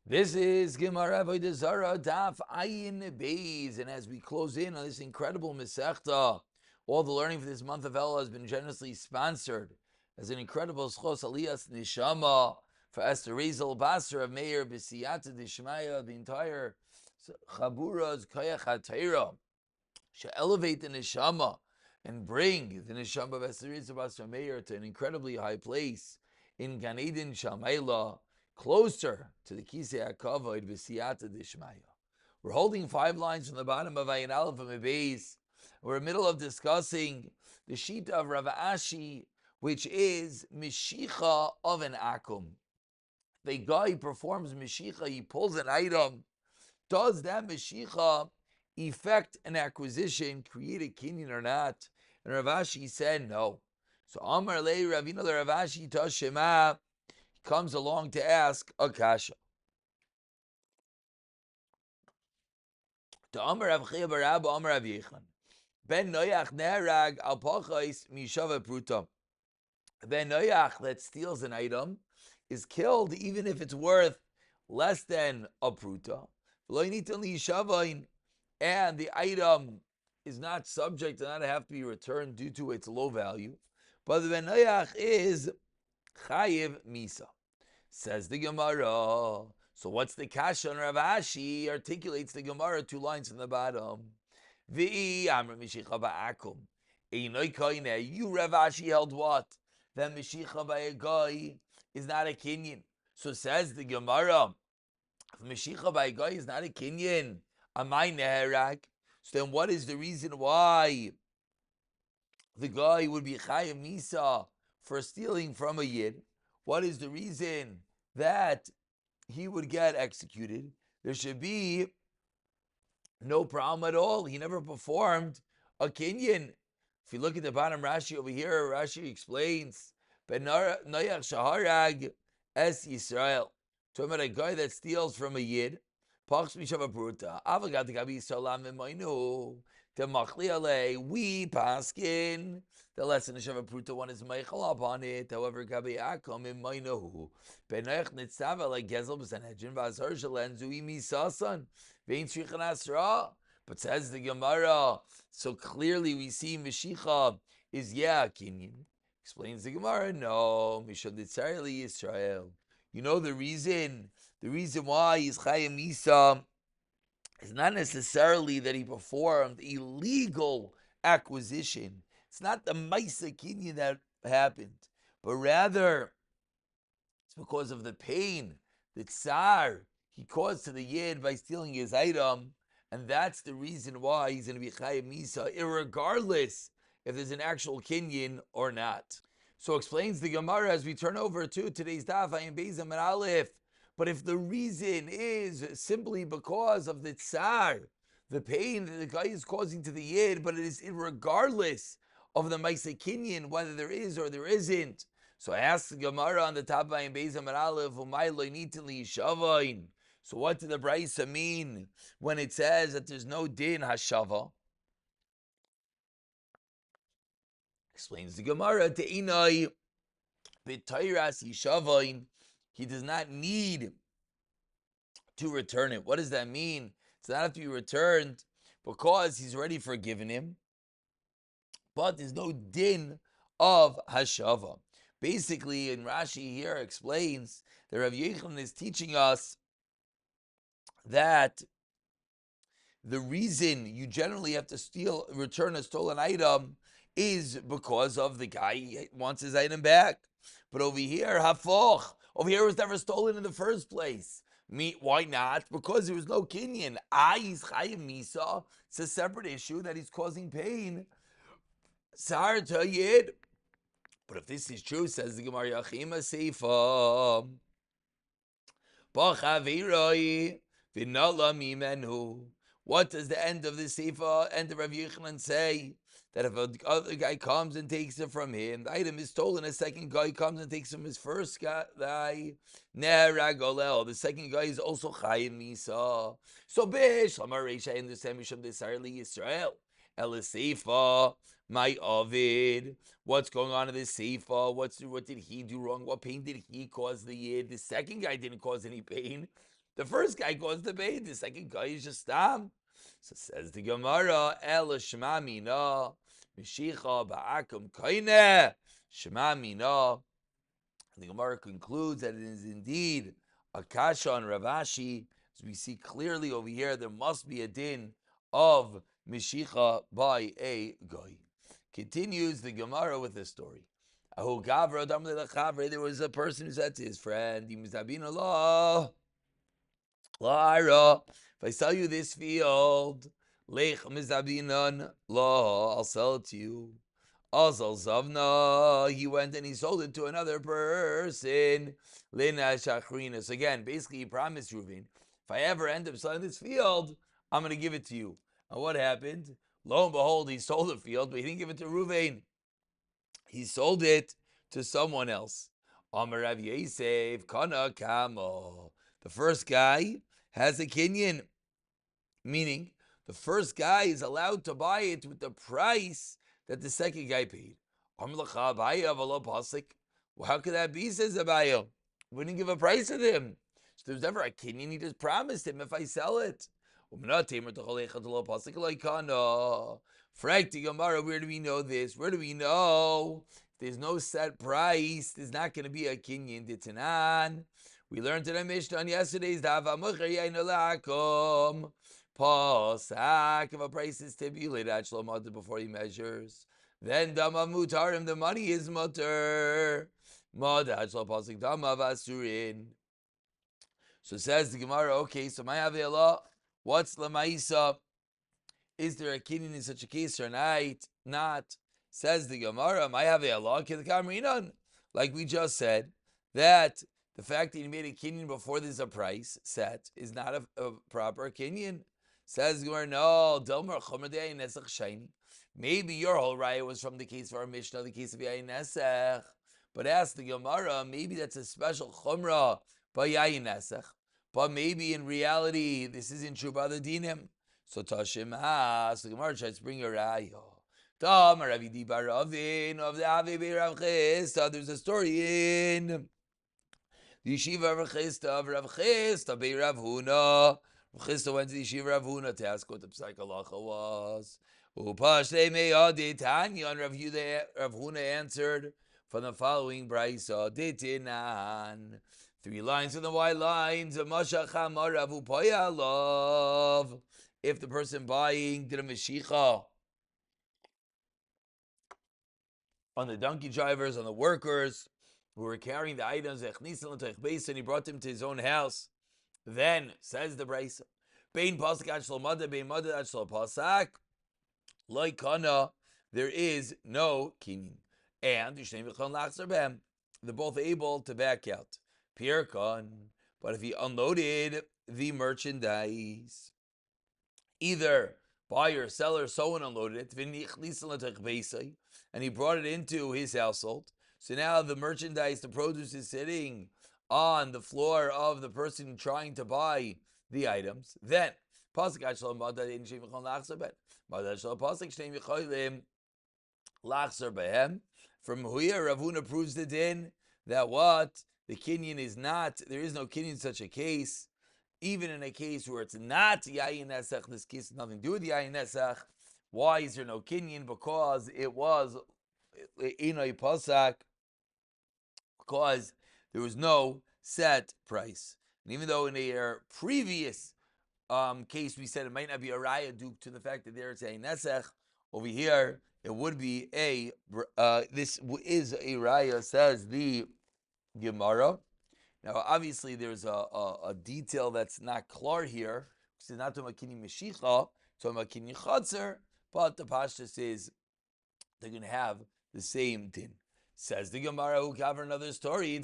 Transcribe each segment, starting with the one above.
This is Gemara Avodah Zarah Daf Ayin Beis, and as we close in on this incredible Masechta, all the learning for this month of Elul has been generously sponsored as an incredible Schos Aliyas Nishama for Esther Reyzel Basar of Meir B'Siyata Dishmaya, the entire Chabura's Koyach HaTeira, should elevate the Nishama and bring the Nishama of Esther Reyzel Basar of Meir to an incredibly high place in Gan Eden Shamayla, closer to the Kisei HaKavod B'Siyata Dishmaya. We're holding 5 lines from the bottom of Ayin Aleph and Beis. We're in the middle of discussing the Shita of Rav Ashi, which is Mishicha of an Akum. The guy performs Mishicha, he pulls an item. Does that Mishicha effect an acquisition, create a kinyan or not? And Rav Ashi said no. So Amar Lei Ravina Rav Ashi Tashema comes along to ask a kasha. To Amar Rav Chia bar Abba Amar Rav Yechon, Ben Noyach Nerag al Pachais Mishava Pruta. Ben Noyach that steals an item is killed even if it's worth less than a Pruta. And the item is not subject to not have to be returned due to its low value. But the Ben Noyach is Chayiv Misa. Says the Gemara. So what's the kasha on Rav Ashi? Articulates the Gemara 2 lines from the bottom. You Rav Ashi held what? That Mishicha by a guy is not a kinyan. So says the Gemara, if Mishicha by a guy is not a kinyan, amai neherag. So then what is the reason why the guy would be Chayav Misa for stealing from a Yid? What is the reason that he would get executed? There should be no problem at all. He never performed a kinyan. If you look at the bottom Rashi over here, Rashi explains, Ben Noyach Shaharag Es Yisrael. Talking about a guy that steals from a Yid. Pachs Mishava Pruta. Avagat Gabi Salam Emainu. We paskin. The lesson of Shava Pruta one is Meichel upon it. However, Gabi Akom in Mainohu. Benach Nitzava like Gezel B'Sanhedrin Vazar Shalen Zui Misasan. Vein Shichan Asra. But says the Gemara, so clearly we see Meshicha is Kinyan. Explains the Gemara, no, Mishal Nitzareli Yisrael. You know the reason? The reason why he's Chayim Misa is not necessarily that he performed illegal acquisition. It's not the Maisa Kinyan that happened, but rather it's because of the pain, the tsar he caused to the Yid by stealing his item, and that's the reason why he's going to be Chayim Misa, irregardless if there's an actual Kinyan or not. So explains the Gemara as we turn over to today's Daf Ayin Beis and Aleph. But if the reason is simply because of the tsar, the pain that the guy is causing to the Yid, but it is regardless of the Maisa Kinyan, whether there is or there isn't. So I asked the Gemara on the top of Ayin Beis and Aleph, so what did the Brisa mean when it says that there's no din hashava? Explains the Gemara, Te'inai b'tayras yishavain. He does not need to return it. What does that mean? It does not have to be returned because he's already forgiven him. But there's no din of hashava. Basically, in Rashi here explains that Rav Yechon is teaching us that the reason you generally have to return a stolen item is because of the guy wants his item back. But over here, hafoch. Over here, it was never stolen in the first place. Why not? Because there was no kinyan. He's Chayim Misa. It's a separate issue that he's causing pain. Sar to Yid. But if this is true, says the Gemara, Yachima Seifa. B'chaviroi v'nala mimenu. What does the end of the Seifa, end of Rav Yochanan say? That if other guy comes and takes it from him, the item is stolen, a second guy comes and takes from his first guy, the second guy is also Chayim Misa. So Bish, Lamar Reisha in the Semisham Desarli Yisrael, Eliseifa, my Ovid. What's going on in the Seifa? What did he do wrong? What pain did he cause the Yid? The second guy didn't cause any pain. The first guy goes to bait, the second guy is just stam. So says the Gemara, El Shema Mina, Mishicha Ba'akum Kaine, Shema Mina. The Gemara concludes that it is indeed a kasha on Ravashi. As we see clearly over here, there must be a din of Mishicha by a guy. Continues the Gemara with the story. There was a person who said to his friend, if I sell you this field, I'll sell it to you. He went and he sold it to another person. So again, basically he promised Reuven, if I ever end up selling this field, I'm going to give it to you. And what happened? Lo and behold, he sold the field, but he didn't give it to Reuven. He sold it to someone else. Amar Rav Yosef, Kana Kamo. The first guy has a kinyan, meaning the first guy is allowed to buy it with the price that the second guy paid. Well, how could that be, says Abaye? We didn't give a price to him. So there's never a kinyan, he just promised him if I sell it. Frakti Gemara, where do we know this? Where do we know? If there's no set price, there's not going to be a kinyan ditanan. We learned in the Mishnah on yesterday's Daf Pasak, if a price is stipulated before he measures, then Dama Mutarim, the money is mutter. Pasik Dama Vasurin. So says the Gemara, okay, so my Avela, what's Lamaisa? Is there a kinyan in such a case or not? Says the Gemara, my Avela, Kidkamrinan. Like we just said, that the fact that he made a kinyan before there's a price set is not a proper kinyan. Says Gemara, no, Delmar Chomadei Nesach Shiny. Maybe your whole raya was from the case of our Mishnah, the case of Yayin Nesach. But ask the Gemara, maybe that's a special Chumrah by Yayin Nesach. But maybe in reality, this isn't true by the dinim. So Tashim has, the Gemara tries to bring a raya. Tamar Avidi Baravin of the Avi Rav Chista. There's a story in the Yeshiva Rav Chista of Rav Chista Bei Rav Huna. Rav Chista went to the Yeshiva Rav Huna to ask what the Psak Halacha was. Upashtei Me'adi Tanya, and Rav Huna answered from the following brayso: Ditinan. 3 lines in the white lines. Mashach Hamar Rav Upaya Love. If the person buying did a Meshicha on the donkey drivers, on the workers who were carrying the items, and he brought them to his own house, then, says the brayso, Bein Pasak Achlo Mada, Bein Mada Achlo Pasak, like Kana, there is no kinyan. And they're both able to back out. Pirkan, but if he unloaded the merchandise, either buyer or seller, someone unloaded it, and he brought it into his household. So now the merchandise, the produce is sitting on the floor of the person trying to buy the items. Then, from here, Rav Huna proves the din that what? The kinyan is not, there is no kinyan in such a case. Even in a case where it's not Yayin Nesach, this case has nothing to do with Yayin Nesach. Why is there no kinyan? Because it was Inoi Pasak, because there was no set price. And even though in a previous case we said it might not be a raya due to the fact that there it's a Nesach, over here it would be this is a raya, says the Gemara. Now, obviously, there's a detail that's not clear here. It's not to Makini Meshicha, to Makini Chatzer, but the Pashtus is they're going to have the same din. Says the Gemara, who cover another story. A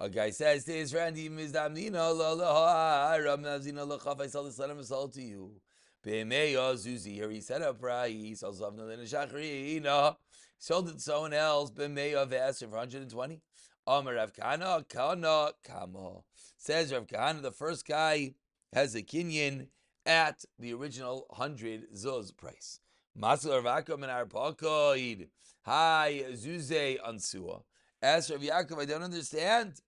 guy says to his friend, I sell this let him sell to you. Here he set a price. Sold it to someone else. For 120. Rav Kahana, Kama. Says Rav Kahana, the first guy has a kinyan at the original 100 zuz price. Masal Rav Yaakov and Arpakoid. Hi, Zuze Ansua. Ask Rav Yaakov, I don't understand.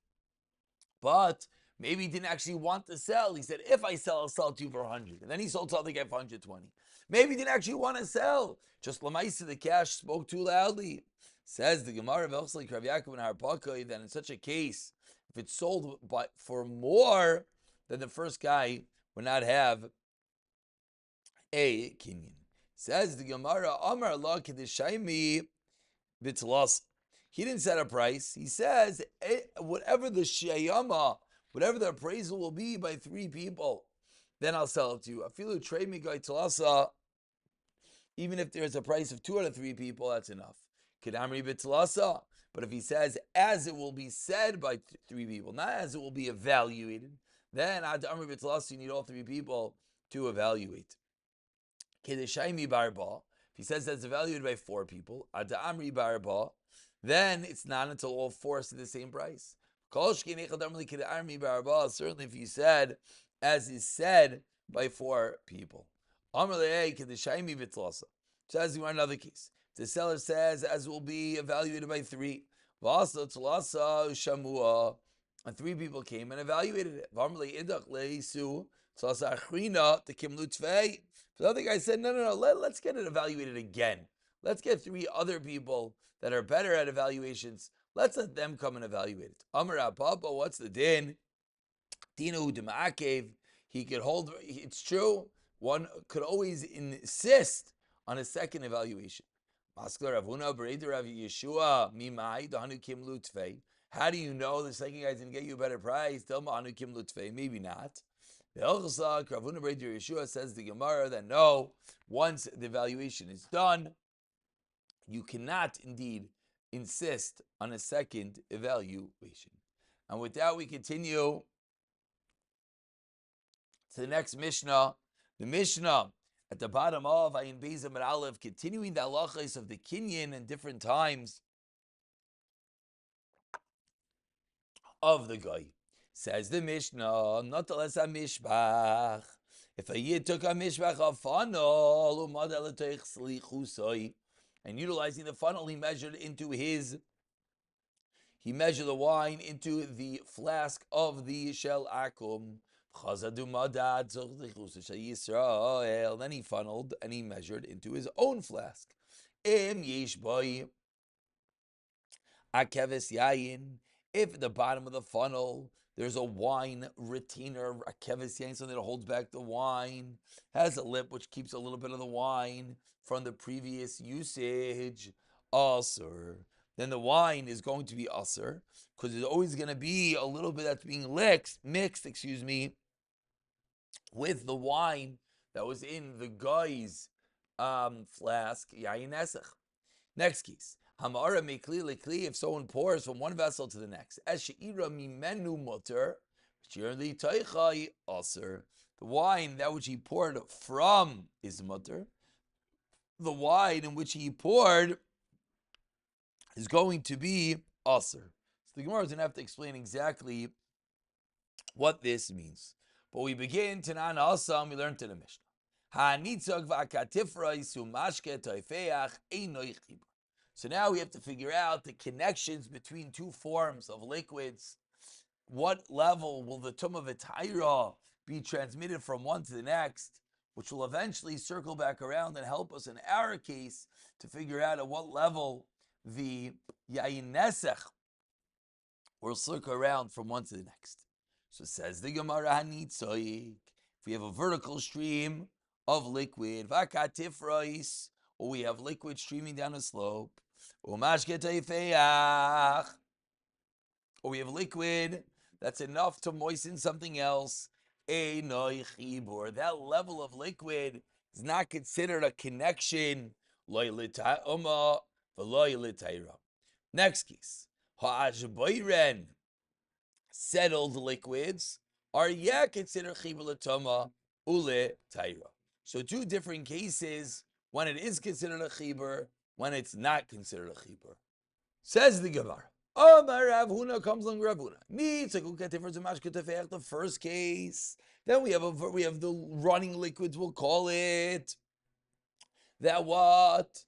But Maybe he didn't actually want to sell. He said, if I sell, I'll sell it to you for 100. And then he sold to the guy for 120. Maybe he didn't actually want to sell. Just Lamaisa, the cash spoke too loudly. Says the Gemara of Elchslik Rav Yaakov and Harpakai, that in such a case, if it's sold for more, then the first guy would not have a kinyan. Says the Gemara, Amar Allah Kedeshaymi B'tlas. He didn't set a price. He says, whatever the shayama, whatever the appraisal will be by 3 people, then I'll sell it to you. Afilu trade me guy talasa. Even if there's a price of 2 out of 3 people, that's enough. Kedamri b'talasa. But if he says, as it will be said by 3 people, not as it will be evaluated, then ad amri b'talasa, you need all 3 people to evaluate. Kedeshaymi barba. If he says that's evaluated by 4 people, ad amri barba, then it's not until all 4 say the same price. Certainly if you said, as is said by 4 people. So as you want another case. The seller says, as will be evaluated by 3. And 3 people came and evaluated it. The other guy said, no, let's get it evaluated again. Let's get 3 other people that are better at evaluations. Let's let them come and evaluate it. Amar Papa, what's the din? Dinu Dema'akev. He could hold, it's true, one could always insist on a second evaluation. How do you know the second guy's going to get you a better price? Maybe not. Yeshua says the Gemara that no, once the evaluation is done, you cannot indeed insist on a second evaluation. And with that, we continue to the next Mishnah. The Mishnah at the bottom of Ayin Beis Amud Aleph, continuing the halachos of the kinyan and different times of the guy. Says the Mishnah, not less a mishbach. If a yid took a mishbach of funnel, and utilizing the funnel, he measured the wine into the flask of the shel akum. Then he funneled and he measured into his own flask. If at the bottom of the funnel there's a wine retainer, something that holds back the wine, has a lip which keeps a little bit of the wine from the previous usage, aser, then the wine is going to be aser, because there's always going to be a little bit that's being mixed, with the wine that was in the guy's flask, yayin esech. Next case. Hamara mekli lekli, if someone pours from one vessel to the next. As she'ira mimenu muter, she'irli teichai aser. The wine, that which he poured from is muter. The wine in which he poured is going to be aser. So the Gemara is going to have to explain exactly what this means. But we begin Tanan Asam, we learn to the Mishnah. Ha'nitzog va'akatifra isu mashke toifeach einoi chibur. So now we have to figure out the connections between 2 forms of liquids. What level will the tum of a taira be transmitted from one to the next, which will eventually circle back around and help us in our case to figure out at what level the yayin nesech will circle around from one to the next. So says the Gemara Hanitzoik, if we have a vertical stream of liquid, vakatifrais, or we have liquid streaming down a slope, or we have liquid that's enough to moisten something else, that level of liquid is not considered a connection. Next case, settled liquids are considered chibur l'tama ule taira. So 2 different cases when it is considered a chibur, when it's not considered a chibur. Says the Gemara. Amar Rav Huna, comes along Rav Huna. The first case, then we have the running liquids. We'll call it that what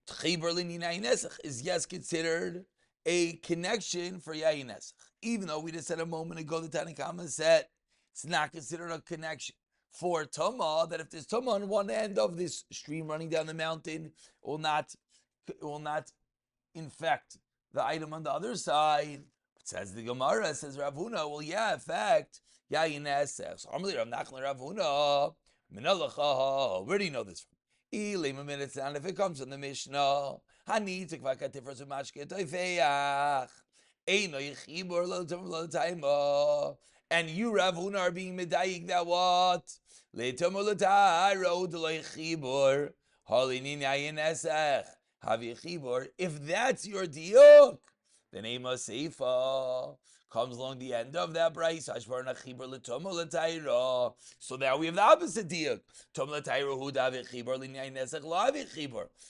chibur l'ninay nesach is considered a connection for yayin nesach. Even though we just said a moment ago, the Tanakhama said it's not considered a connection for Tama, that if there's Tama on one end of this stream running down the mountain, it will not infect the item on the other side. It says the Gemara, says Rav Huna, well, yeah, in fact, yayin nesach. So Amrli Rav Nachman Rav Huna, minalacha, where do you know this from? And if it comes from the Mishnah, Hanitzik vakatifras umashke toifeach. And you, Rav Huna, are being medayik that what? If that's your diuk, then Ema Seifa comes along the end of that brayso. So now we have the opposite diuk.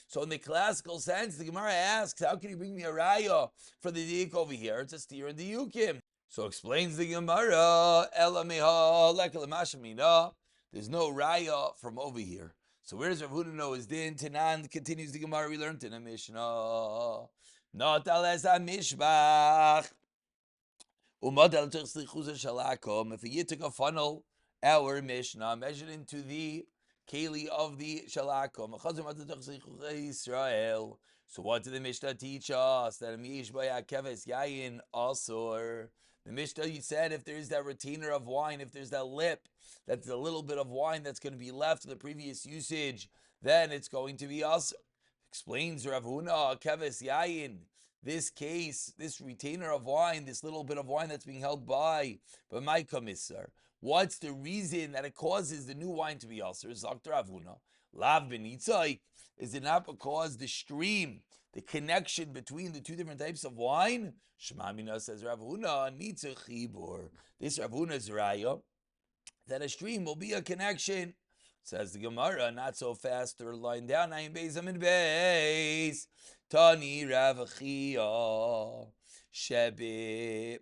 So in the classical sense, the Gemara asks, how can you bring me a raya for the diuk over here? It's a steer in the diukim. So explains the Gemara, there's no raya from over here. So where does Rav Huna know his din? Tanan continues the Gemara we learned in a Mishnah. Not as a mishbach. If a yid took a funnel, our Mishnah measured into the keli of the shalakom. So what did the Mishnah teach us? That yayin asur. The Mishnah, you said, if there's that retainer of wine, if there's that lip, that's a little bit of wine that's going to be left in the previous usage, then it's going to be asur. Explains Rav Huna, keves yayin. This case, this retainer of wine, this little bit of wine that's being held by my commisser, what's the reason that it causes the new wine to be asur? Zakter Rav Huna, lav benitzai. Is it not because the stream, the connection between the two different types of wine? Shmamina, says Rav Huna, nitza chibur. This Rav Huna's raya that a stream will be a connection. Says the Gemara, not so fast. Third line down. Ayin beis amin beis. Tani Rav Chia sheb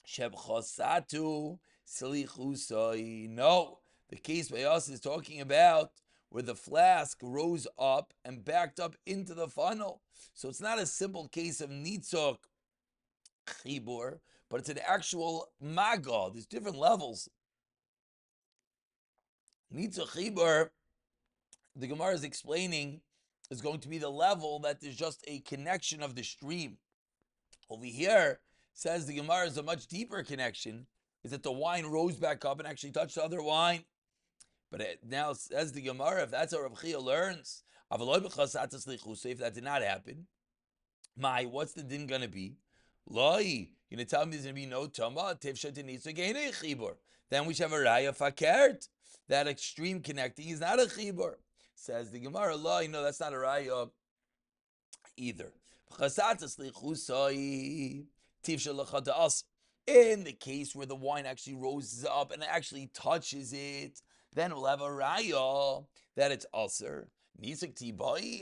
chosatu silichusai. No, the case by us is talking about where the flask rose up and backed up into the funnel. So it's not a simple case of nitzok chibur, but it's an actual maga. There's different levels. Nitzok chibur, the Gemara is explaining, is going to be the level that there's just a connection of the stream. Over here, says the Gemara is a much deeper connection, is that the wine rose back up and actually touched the other wine. But it now says the Gemara, if that's how Rav Chia learns, if that did not happen, what's the din going to be? Loi, you're going to tell me there's going to be no tama, then we should have a raya fakert. That extreme connecting is not a chibur. Says the Gemara, Loi, no, that's not a raya either. In the case where the wine actually roses up and actually touches it, then we'll have a raya that it's aser.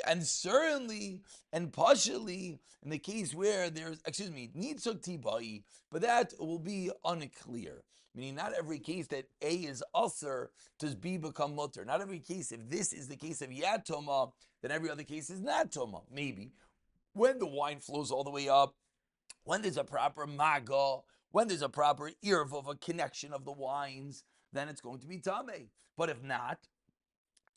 And certainly and partially in the case where there's, nitzuk tibai, but that will be unclear. Meaning not every case that A is aser does B become mutter. Not every case, if this is the case of yad toma, then every other case is not toma. Maybe. When the wine flows all the way up, when there's a proper maga, when there's a proper irv of a connection of the wines, then it's going to be tameh. But if not,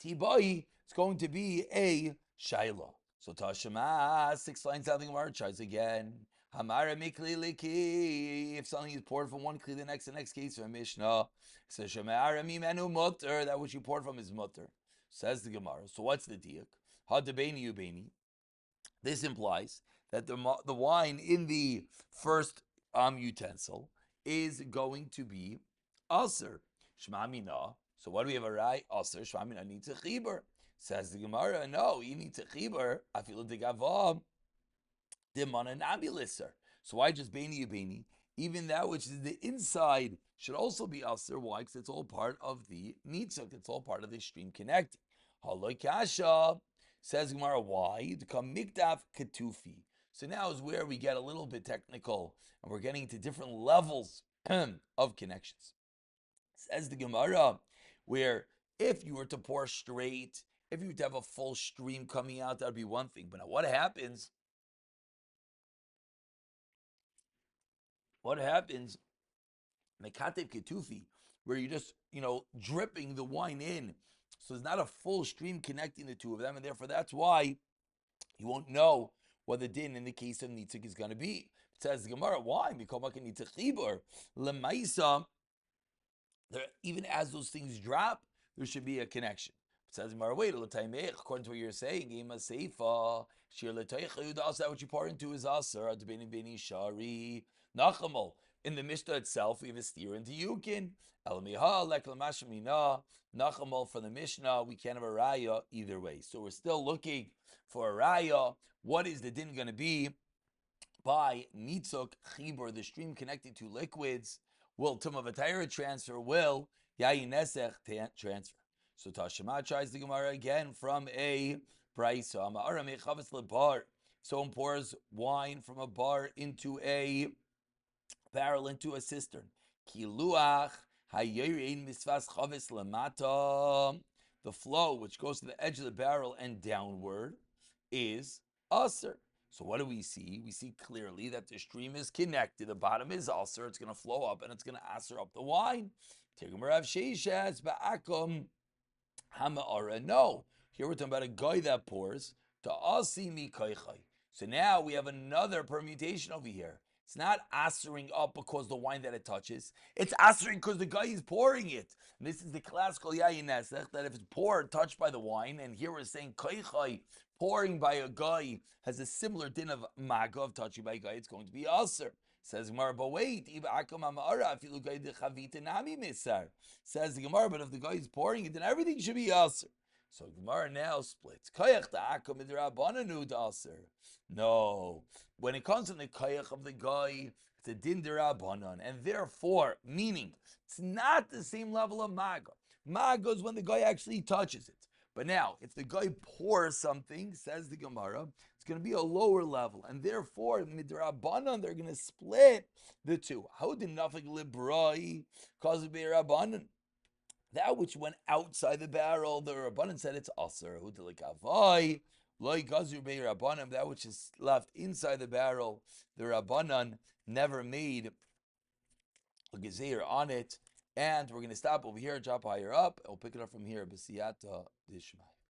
tibai, it's going to be a shaila. So Tashema, 6 lines down the Gemara tries again. Hamara mikli liki. If something is poured from one kli, the next case from Mishnah. Says Shemara mimenu mutter. That which you poured from is mutter. Says the Gemara. So what's the diuk? Hadabeni ubeni. This implies that the wine in the first utensil is going to be aser. Shmamina. So what do we have a right? Aser. Shmamina needs a chibur. Says the Gemara. No, you need a chibur. Afilu degavav. So why just Beni Yubeni? Even that which is the inside should also be aser. Why? Because it's all part of the nitzuk. It's all part of the stream connecting. Haloi kasha, says Gemara. Why? To come mikdaf ketufi. So now is where we get a little bit technical, and we're getting into different levels of connections. Says the Gemara, where if you were to pour straight, if you were to have a full stream coming out, that would be one thing. But now what happens what happens, mekatev ketufi, where you're just, dripping the wine in. So there's not a full stream connecting the two of them, and therefore that's why you won't know what the din in the case of nitzik is going to be. It says the Gemara, why? Lemaisa, even as those things drop, there should be a connection. It says Gemara, wait, according to what you're saying, that what you pour into is aser, shari, nachamol. In the Mishnah itself, we have a steer into yukin. Nachamol from the Mishnah, we can't have a raya either way. So we're still looking for a raya. What is the din going to be by nitzuk chibur, the stream connecting to liquids? Will tumah v'tayra transfer? Will yayin nesech transfer? So Tashema tries the Gemara again from a brayso. Someone pours wine from a bar into a barrel, into a cistern. Kiluach hayerin misvas chavis lamata. The flow which goes to the edge of the barrel and downward is aser. So what do we see? We see clearly that the stream is connected. The bottom is aser. It's going to flow up and it's going to aser up the wine. No. Here we're talking about a guy that pours to asi mi kaichai. So now we have another permutation over here. It's not asering up because the wine that it touches. It's asering because the guy is pouring it. And this is the classical yayin nesech, that if it's poured, touched by the wine, and here we're saying kaichai, pouring by a guy, has a similar din of maga, of touching by a guy, it's going to be aser. Says Gemara, but wait, says the Gemara, but if the guy is pouring it, then everything should be aser. So Gemara now splits. No. When it comes to the kayach of the guy, it's a din derabanan, and therefore, meaning, it's not the same level of maga. Maga is when the guy actually touches it. But now, if the guy pours something, says the Gemara, it's going to be a lower level, and therefore, midrabanan, they're going to split the two. How did nafik librai cause be rabbanan? That which went outside the barrel, the rabbanan said it's aser. Who did likavai? That which is left inside the barrel, the rabbanan never made a gezeir on it. And we're going to stop over here, drop higher up, and we'll pick it up from here. B'siyata dishmai.